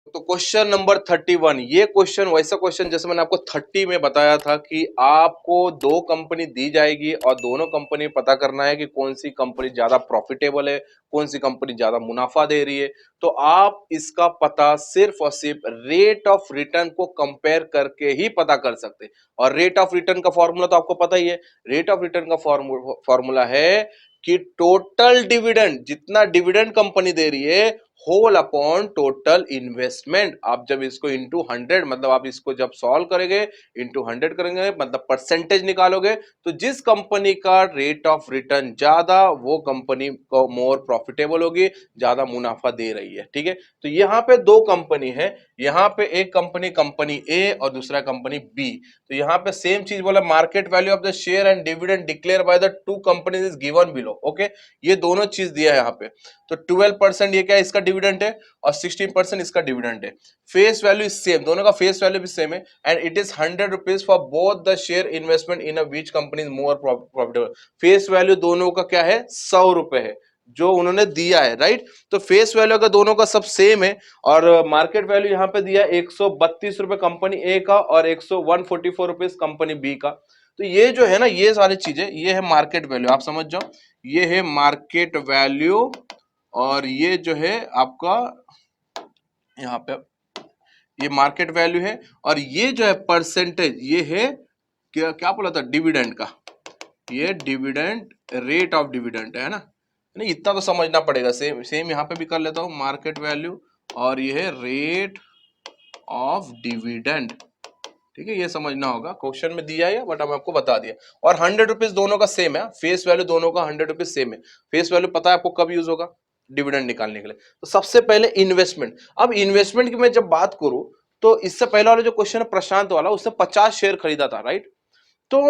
तो question number 31, ये question वैसा क्वेश्चन जैसे मैंने आपको 30 में बताया था कि आपको दो कंपनी दी जाएगी और दोनों कंपनी पता करना है कि कौन सी कंपनी ज्यादा प्रॉफिटेबल है, कौन सी कंपनी ज्यादा मुनाफा दे रही है। तो आप इसका पता सिर्फ और सिर्फ रेट ऑफ रिटर्न को कंपेयर करके ही पता कर सकते हैं। और रेट ऑफ रिटर्न का फॉर्मूला तो आपको पता ही है। रेट ऑफ रिटर्न का फॉर्मूला है कि टोटल डिविडेंड, जितना डिविडेंड कंपनी दे रही है, होल अपॉन टोटल इन्वेस्टमेंट। आप जब इसको इंटू 100, मतलब आप इसको जब सॉल्व करेंगे, इंटू 100 करेंगे, मतलब परसेंटेज निकालोगे, तो जिस कंपनी का रेट ऑफ रिटर्न ज्यादा, वो कंपनी को मोर प्रॉफिटेबल होगी, ज्यादा मुनाफा दे रही है। ठीक है, तो यहाँ पे दो कंपनी है, यहाँ पे एक कंपनी कंपनी ए और दूसरा कंपनी बी। तो यहाँ पे सेम चीज बोला, market value of the share and dividend declare by the two companies is given below. Okay, ये दोनों चीज दिया है यहाँ पे। तो 12% ये क्या है, इसका डिविडेंड है, और 16% इसका डिविडेंड है। फेस वैल्यू इज सेम, दोनों का फेस वैल्यू भी सेम है, and it is 100 rupees for both the share investment in a which company is more profitable. Face value दोनों का क्या है, 100 रुपए है जो उन्होंने दिया है, राइट। तो फेस वैल्यू का दोनों का सब सेम है, और मार्केट वैल्यू यहाँ पे दिया 132 रुपए कंपनी ए का और 144 रुपीज कंपनी बी का। तो ये जो है ना, ये सारी चीजें, ये है मार्केट वैल्यू, आप समझ जाओ, ये है मार्केट वैल्यू, और ये जो है आपका यहाँ पे ये मार्केट वैल्यू है, और ये जो है परसेंटेज, ये है क्या क्या बोला था, डिविडेंड का। ये डिविडेंड, रेट ऑफ डिविडेंड है ना, नहीं इतना तो समझना पड़ेगा। सेम सेम यहाँ पे भी कर लेता हूँ, मार्केट वैल्यू और ये है रेट ऑफ डिविडेंड। ठीक है, ये समझना होगा, क्वेश्चन में दिया है बट हम आपको बता दिया। और 100 रुपीज दोनों का सेम है, फेस वैल्यू दोनों का 100 रुपीज सेम है। फेस वैल्यू पता है आपको कब यूज होगा, डिविडेंड निकालने के लिए। तो सबसे पहले इन्वेस्टमेंट। अब इन्वेस्टमेंट की मैं जब बात करूं, तो इससे पहले वाला जो क्वेश्चन है प्रशांत वाला, उसने 50 शेयर खरीदा था, राइट। तो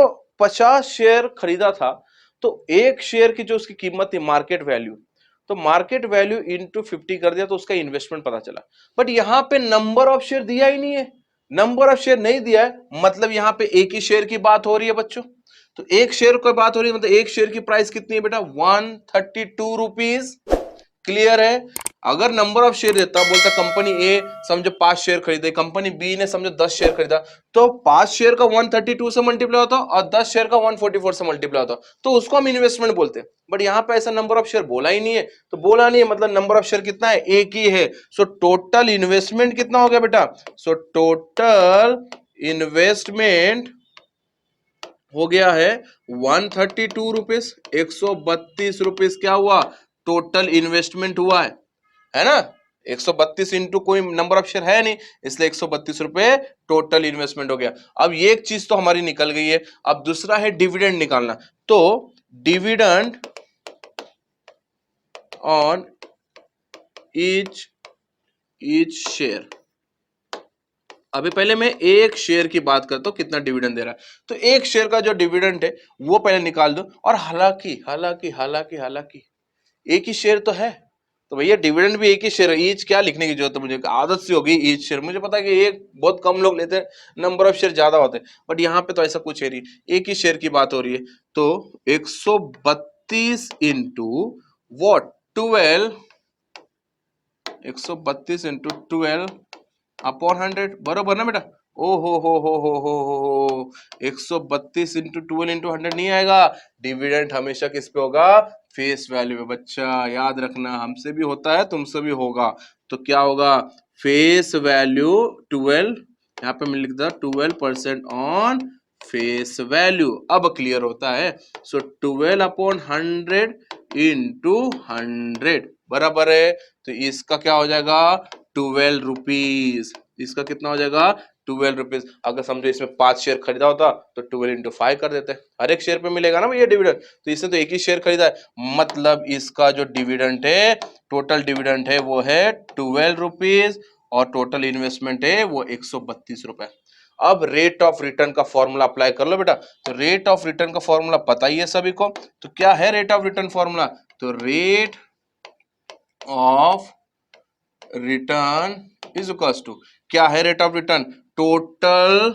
50 शेयर खरीदा था, तो एक शेयर की जो उसकी कीमत थी मार्केट वैल्यू, तो मार्केट वैल्यू इंटू 50 कर दिया तो उसका इन्वेस्टमेंट पता चला। बट यहां पे नंबर ऑफ शेयर दिया ही नहीं है, नंबर ऑफ शेयर नहीं दिया है, मतलब यहां पे एक ही शेयर की बात हो रही है बच्चों। तो एक शेयर की बात हो रही है, मतलब एक शेयर की प्राइस कितनी है बेटा, 132 रुपीज। क्लियर है। अगर नंबर ऑफ शेयर देता, बोलता कंपनी ए समझो 5 शेयर खरीदे, कंपनी बी ने समझो 10 शेयर खरीदा, तो 5 शेयर का 132 से मल्टीप्लाई होता और 10 शेयर का 144 से मल्टीप्लाई होता, तो उसको हम इन्वेस्टमेंट बोलते हैं। बट यहां पे ऐसा नंबर ऑफ शेयर बोला ही नहीं है, तो बोला नहीं है मतलब नंबर ऑफ शेयर कितना है, एक ही है। सो टोटल इन्वेस्टमेंट कितना हो गया बेटा, सो टोटल इन्वेस्टमेंट हो गया है 132 रुपीज, 132 रुपीज क्या हुआ, टोटल इन्वेस्टमेंट हुआ है ना। 132 इंटू कोई नंबर ऑफ शेयर है नहीं, इसलिए 132 रुपए टोटल इन्वेस्टमेंट हो गया। अब ये एक चीज तो हमारी निकल गई है। अब दूसरा है डिविडेंड निकालना। तो डिविडेंड ऑन ईच शेयर, अभी पहले मैं एक शेयर की बात करता हूं कितना डिविडेंड दे रहा है। तो एक शेयर का जो डिविडेंड है वो पहले निकाल दो। और हालांकि हालांकि हालांकि हालांकि एक ही शेयर तो है, तो भैया डिविडेंड भी एक ही शेयर है, ईच क्या लिखने की जरूरत है, मुझे आदत सी होगी ईच शेयर। मुझे पता है कि एक बहुत कम लोग लेते हैं, नंबर ऑफ शेयर ज्यादा होते हैं, बट यहाँ पे तो ऐसा कुछ है नहीं, एक ही शेयर की बात हो रही है। तो 132 इंटू वॉट, 12, 132 इंटू 12 अपॉन 100, बरोबर ना बेटा। ओ हो 132 इंटू 12 इंटू 100 नहीं आएगा, डिविडेंड हमेशा किस पे होगा, फेस वैल्यू पे। बच्चा याद रखना, हमसे भी होता है तुमसे भी होगा। तो क्या होगा, फेस वैल्यू 12, यहाँ पे मैं लिख दिया 12% ऑन फेस वैल्यू। अब क्लियर होता है। सो 12 अपॉन 100 इंटू 100 बराबर है, तो इसका क्या हो जाएगा, 12 रुपीज। इसका कितना हो जाएगा, 12 रुपीज। अगर समझो इसमें 5 शेयर खरीदा होता तो 12 इंटू 5 कर देते, हर एक शेयर पे मिलेगा ना भैया डिविडेंड। तो इसने तो एक ही शेयर खरीदा है, मतलब इसका जो डिविडेंड है, टोटल डिविडेंड है वो है 12 रुपीज, और टोटल इन्वेस्टमेंट है वो 132 रुपए। अब रेट ऑफ रिटर्न का फॉर्मूला अप्लाई कर लो बेटा। तो रेट ऑफ रिटर्न का फॉर्मूला पता ही है सभी को। तो क्या है रेट ऑफ रिटर्न फॉर्मूला, तो rate of return is equals to, क्या है rate of return, total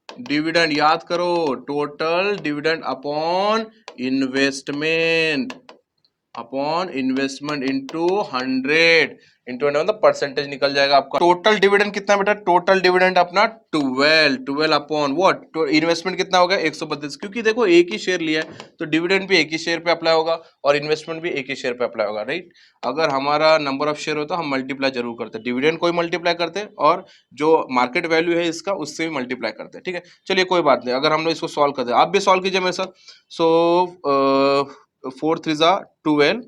dividend, याद करो, total dividend upon investment, upon investment into 100। Into 100 मतलब परसेंटेज निकल जाएगा आपका। टोटल डिविडेंड कितना बेटा, टोटल डिविडेंड अपना 12 अपॉन व्हाट, तो इन्वेस्टमेंट कितना हो गया 132, क्योंकि देखो एक ही शेयर लिया है तो डिविडेंड भी एक ही शेयर पे अप्लाई होगा और इन्वेस्टमेंट भी एक ही शेयर पे अप्लाई होगा, राइट। अगर हमारा नंबर ऑफ शेयर होता हम मल्टीप्लाई जरूर करते, डिविडेंड को ही मल्टीप्लाई करते और जो मार्केट वैल्यू है इसका उससे भी मल्टीप्लाई करते, ठीक है। चलिए कोई बात नहीं, अगर हम लोग इसको सॉल्व करते हैं, आप भी सॉल्व कीजिए मेरे साथ। सो 4 3 12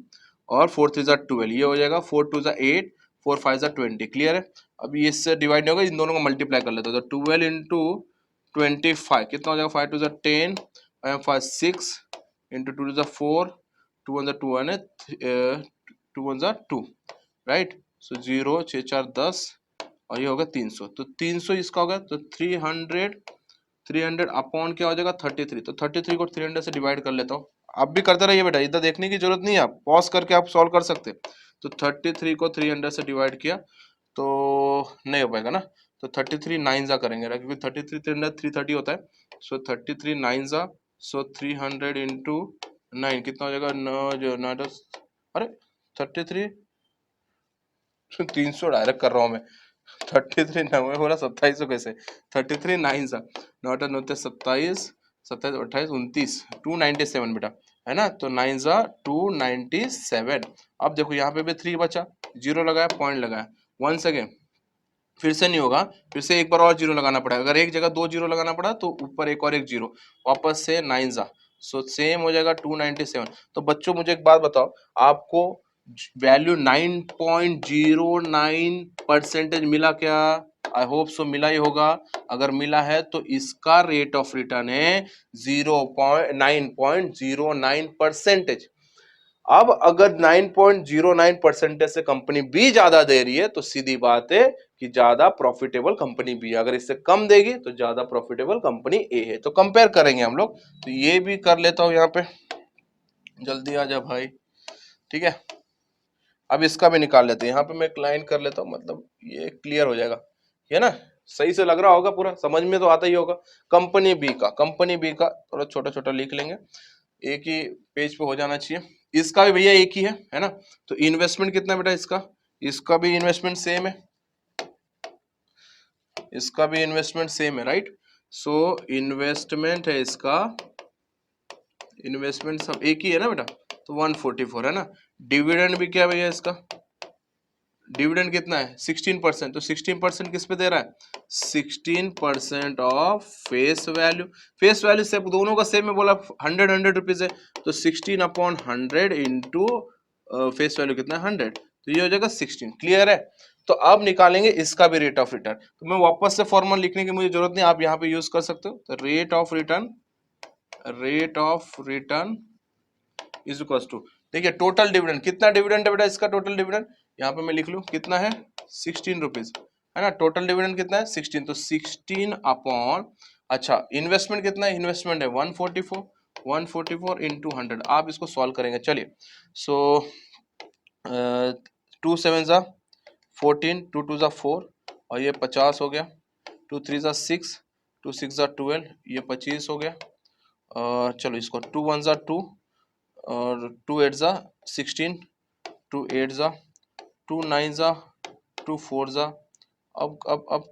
और 4 3 12 ये हो जाएगा, 4 2 8, 4 5 20, क्लियर है। अभी इससे डिवाइड नहीं होगा, इन दोनों को मल्टीप्लाई कर लेते हैं, तो 12 इंटू 25 कितना हो जाएगा, 5 2 10, 5 6 इंटू 2 4, 2 1 2 1 2, राइट। सो 0 6 4 10 और ये होगा 300, तो 300 इसका होगा, तो 300 अपॉन क्या हो जाएगा 33, तो 33 को 300 से डिवाइड कर लेता हूँ। आप भी करते रहिए बेटा, इधर देखने की जरूरत नहीं है, आप पॉज करके आप सॉल्व कर सकते। तो 33 को 300 से डिवाइड किया तो नहीं हो पाएगा ना, तो 33 9 जा करेंगे ना, क्योंकि 33 300 330 होता है। सो 33 9 जा, सो 300 इंटू 9 कितना हो जाएगा, 9 जो 9 अरे 33 300 डायरेक्ट कर रहा हूँ मैं, 33 9 बोला 2700 कैसे, 33 9 सा 9 9 27 27 28 29 297 बेटा, है ना। तो 9 सा 297। अब देखो यहाँ पे भी 3 बचा, जीरो लगाया, पॉइंट लगाया, वंस अगेन फिर से नहीं होगा, फिर से एक बार और जीरो लगाना पड़ेगा, अगर एक जगह 2 जीरो लगाना पड़ा तो ऊपर एक और एक जीरो, वापस से 9 सा, सो सेम हो जाएगा 297। तो बच्चों मुझे एक बात बताओ, आपको वैल्यू 9.09% मिला क्या, आई होप सो मिला ही होगा। अगर मिला है तो इसका रेट ऑफ रिटर्न है 9.09%। अब अगर 9.09% से कंपनी बी ज्यादा दे रही है तो सीधी बात है कि ज्यादा प्रॉफिटेबल कंपनी बी, अगर इससे कम देगी तो ज्यादा प्रॉफिटेबल कंपनी ए है। तो कंपेयर करेंगे हम लोग, तो ये भी कर लेता हूं यहाँ पे, जल्दी आ जा भाई, ठीक है। अब इसका भी निकाल लेते हैं, यहाँ पे मैं एक लाइन कर लेता हूँ, मतलब ये क्लियर हो जाएगा, है ना। सही से लग रहा होगा, पूरा समझ में तो आता ही होगा। कंपनी बी का थोड़ा छोटा छोटा लिख लेंगे, एक ही पेज पे हो जाना चाहिए। इसका भी भैया एक ही है ना। तो इन्वेस्टमेंट कितना बेटा इसका, इसका भी इन्वेस्टमेंट सेम है, इसका भी इन्वेस्टमेंट सेम है, राइट। सो इन्वेस्टमेंट है इसका, इन्वेस्टमेंट सब एक ही है ना बेटा, तो 144 है ना। डिविडेंड भी क्या भैया इसका, डिविडेंड कितना है 16%, तो 16% किस पे दे रहा है, 16% of face value. Face value से दोनों का सेम में बोला, 100 रुपीज है, तो 16 अपॉन 100 इंटू फेस वैल्यू कितना है 100, तो ये हो जाएगा 16, क्लियर है। तो अब निकालेंगे इसका भी रेट ऑफ रिटर्न, तो मैं वापस से फॉर्मूला लिखने की मुझे जरूरत नहीं, आप यहाँ पे यूज कर सकते हो। तो rate of return is equal to, देखिए टोटल डिविडेंड, कितना डिविडेंड है बेटा इसका, टोटल डिविडेंड यहाँ पे मैं लिख लूं कितना है 16 रुपीज, है ना। टोटल डिविडेंड कितना है 16, तो 16 अपॉन, अच्छा इन्वेस्टमेंट कितना है, इन्वेस्टमेंट है 144 इंटू 100, आप इसको सॉल्व करेंगे, चलिए। सो 2 7 जा 14, 2 2 जा 4 और ये 50 हो गया, 2 3 जा 6, 2 6 जा 12, ये 25 हो गया। चलो इसको 2 1 जा 2 और 2 8 जा 16, 2 8 जा 2 9 जा 2 4 जा, अब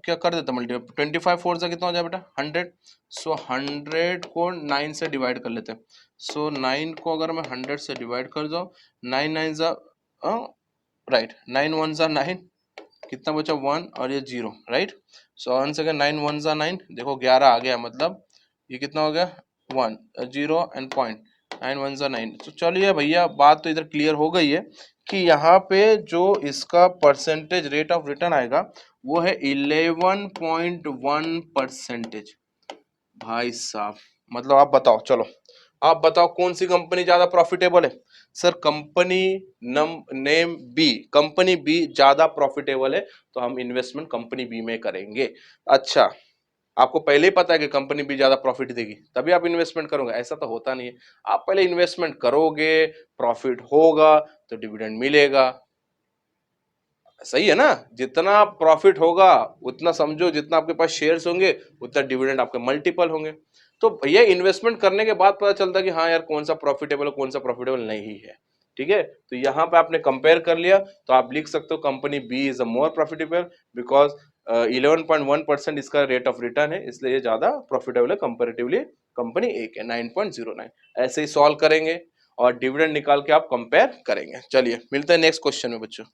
क्या कर देता मल्टीप्लाई, 25 4 जा कितना हो जाए बेटा 100। सो 100 को 9 से डिवाइड कर लेते हैं, सो 9 को अगर मैं 100 से डिवाइड कर जाऊँ, 9 9 जा राइट, 9 1 जा 9, कितना बचा 1 और ये 0, राइट। सो 1 सेकेंड 9 1 जा 9, देखो 11 आ गया, मतलब ये कितना हो गया 1 0 एंड पॉइंट, 9 1 जा 9। तो चलिए भैया बात तो इधर क्लियर हो गई है कि यहाँ पे जो इसका परसेंटेज रेट ऑफ रिटर्न आएगा वो है 11.1%। भाई साहब, मतलब आप बताओ, चलो आप बताओ कौन सी कंपनी ज्यादा प्रॉफिटेबल है। Sir company name B, company B ज्यादा प्रॉफिटेबल है, तो हम इन्वेस्टमेंट कंपनी बी में करेंगे। अच्छा, आपको पहले ही पता है कि कंपनी भी ज्यादा प्रॉफिट देगी तभी आप इन्वेस्टमेंट करोगे, ऐसा तो होता नहीं है। आप पहले इन्वेस्टमेंट करोगे, प्रॉफिट होगा तो डिविडेंड मिलेगा, सही है ना। जितना प्रॉफिट होगा उतना समझो, जितना आपके पास शेयर्स होंगे उतना डिविडेंड आपके मल्टीपल होंगे। तो भैया इन्वेस्टमेंट करने के बाद पता चलता है कि हाँ यार कौन सा प्रॉफिटेबल है कौन सा प्रॉफिटेबल नहीं है, ठीक है, तो यहाँ पे आपने कंपेयर कर लिया, तो आप लिख सकते हो company B is a more profitable because 11.1% इसका रेट ऑफ रिटर्न है, इसलिए ये ज्यादा प्रॉफिटेबल है कंपेरेटिवली कंपनी ए के 9.09। ऐसे ही सॉल्व करेंगे और डिविडेंड निकाल के आप कंपेयर करेंगे। चलिए मिलते हैं नेक्स्ट क्वेश्चन में बच्चों।